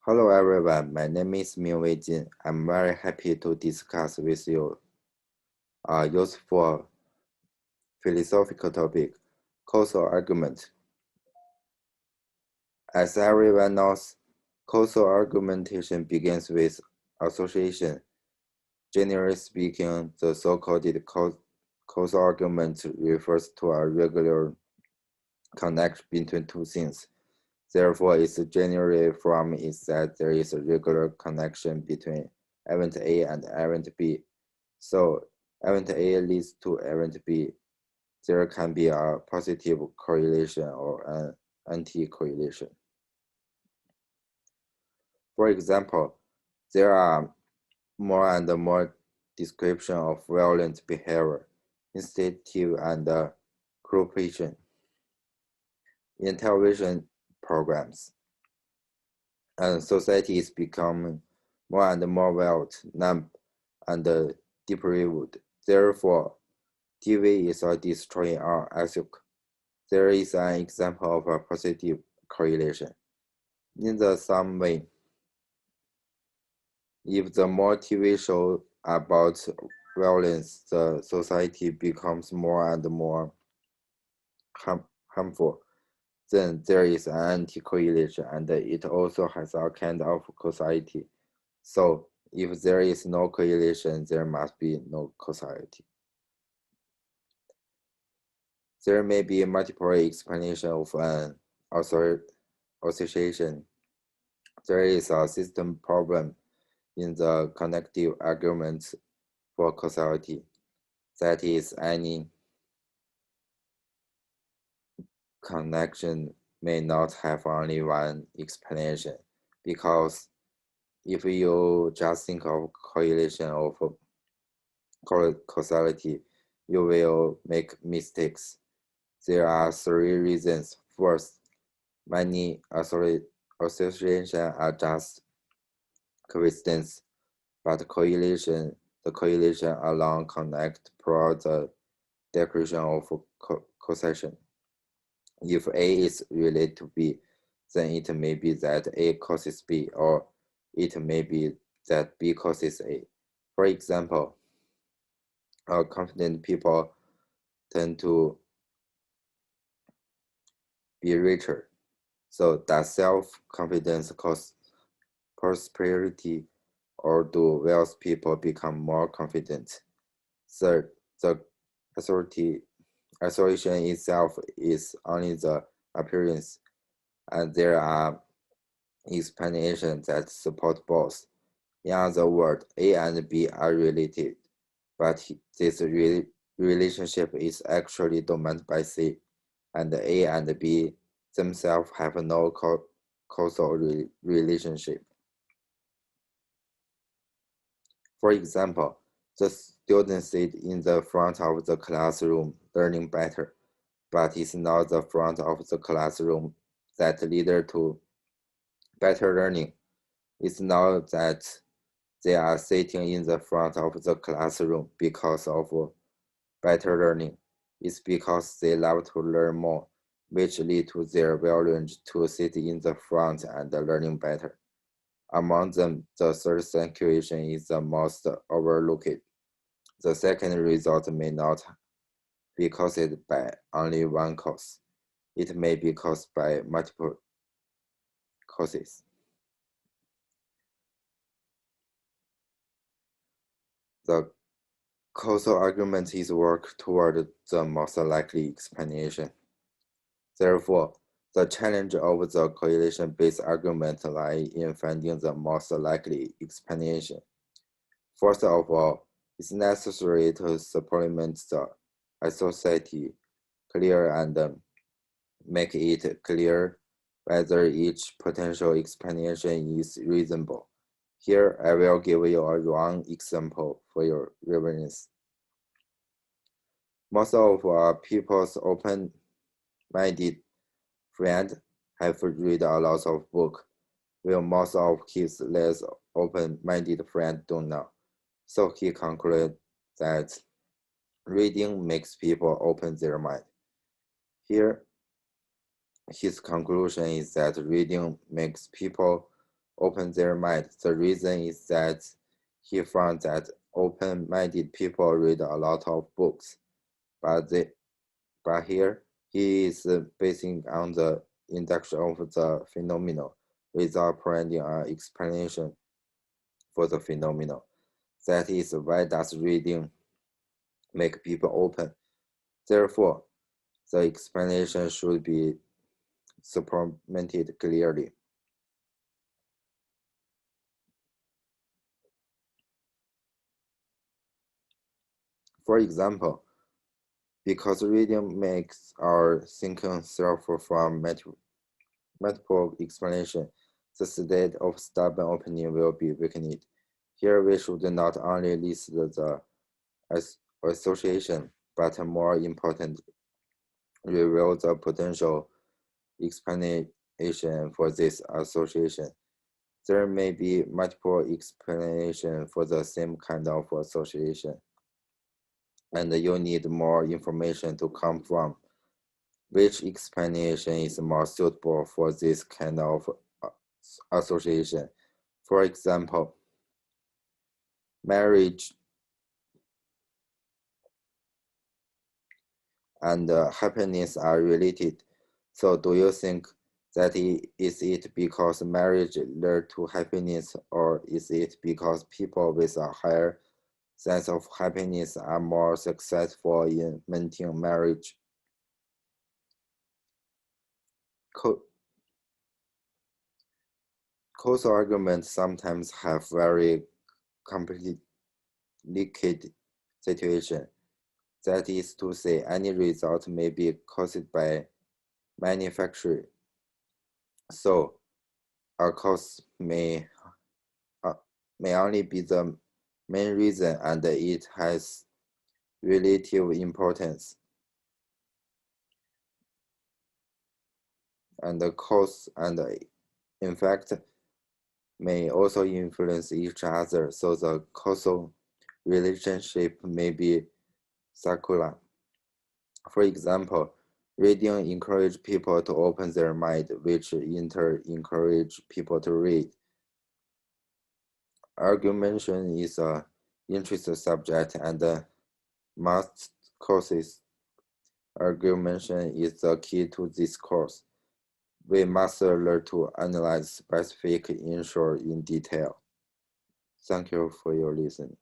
Hello everyone, my name is Mingwei Jin. I'm very happy to discuss with you a useful philosophical topic, causal argument. As everyone knows, causal argumentation begins with association. Generally speaking, the so-called causal argument refers to a regular connection between two things. Therefore, its general form is that there is a regular connection between event A and event B. So event A leads to event B. There can be a positive correlation or an anti-correlation. For example, there are more and more description of violent behavior, instinctive and cooperation in television programs. And society is becoming more and more wild, numb, and deprived. Therefore, TV is destroying our ethic. There is an example of a positive correlation. In the same way, if the more TV shows about violence, the society becomes more and more harmful, then there is an anti-correlation and it also has a kind of causality. So if there is no correlation, there must be no causality. There may be multiple explanations of an association. There is a system problem in the connective arguments for causality. That is, any connection may not have only one explanation, because if you just think of correlation of causality, you will make mistakes. There are three reasons. First, many associations are just coincidence, but the correlation alone connect pro the declaration of causation. If A is related to B, then it may be that A causes B, or it may be that B causes A. For example, confident people tend to be richer. So does self-confidence cause prosperity, or do wealthy people become more confident? Third, the association itself is only the appearance, and there are explanations that support both. In other words, A and B are related, but this relationship is actually dominated by C, and A and B themselves have no causal relationship. For example, the student sit in the front of the classroom learning better, but it's not the front of the classroom that leads to better learning. It's not that they are sitting in the front of the classroom because of better learning. It's because they love to learn more, which lead to their willingness to sit in the front and learning better. Among them, the third situation is the most overlooked. The second result may not be caused by only one cause. It may be caused by multiple causes. The causal argument is work toward the most likely explanation. Therefore, the challenge of the correlation-based argument lies in finding the most likely explanation. First of all, it's necessary to supplement the associativity clear and make it clear whether each potential explanation is reasonable. Here, I will give you a wrong example for your reference. Most of people's open-minded friends have read a lot of books, while most of his less open-minded friends don't know. So he concluded that reading makes people open their mind. Here, his conclusion is that reading makes people open their mind. The reason is that he found that open-minded people read a lot of books, but here he is basing on the induction of the phenomenon without providing an explanation for the phenomenon. That is, why does reading make people open? Therefore, the explanation should be supplemented clearly. For example, because reading makes our thinking suffer from multiple explanations, the state of stubborn opinion will be weakened. Here we should not only list the association, but more important, reveal the potential explanation for this association. There may be multiple explanations for the same kind of association, and you need more information to come from. Which explanation is more suitable for this kind of association? For example, marriage and happiness are related. So do you think that is it because marriage led to happiness, or is it because people with a higher sense of happiness are more successful in maintaining marriage? Causal arguments sometimes have very complicated situation. That is to say, any result may be caused by manufacturing. So, a cause uh, may only be the main reason, and it has relative importance. And the cause and effect may also influence each other, so the causal relationship may be circular. For example, reading encourages people to open their mind, which in turn encourage people to read. Argumentation is an interesting subject, and most courses argumentation is the key to this course. We must learn to analyze specific issue in detail. Thank you for your listening.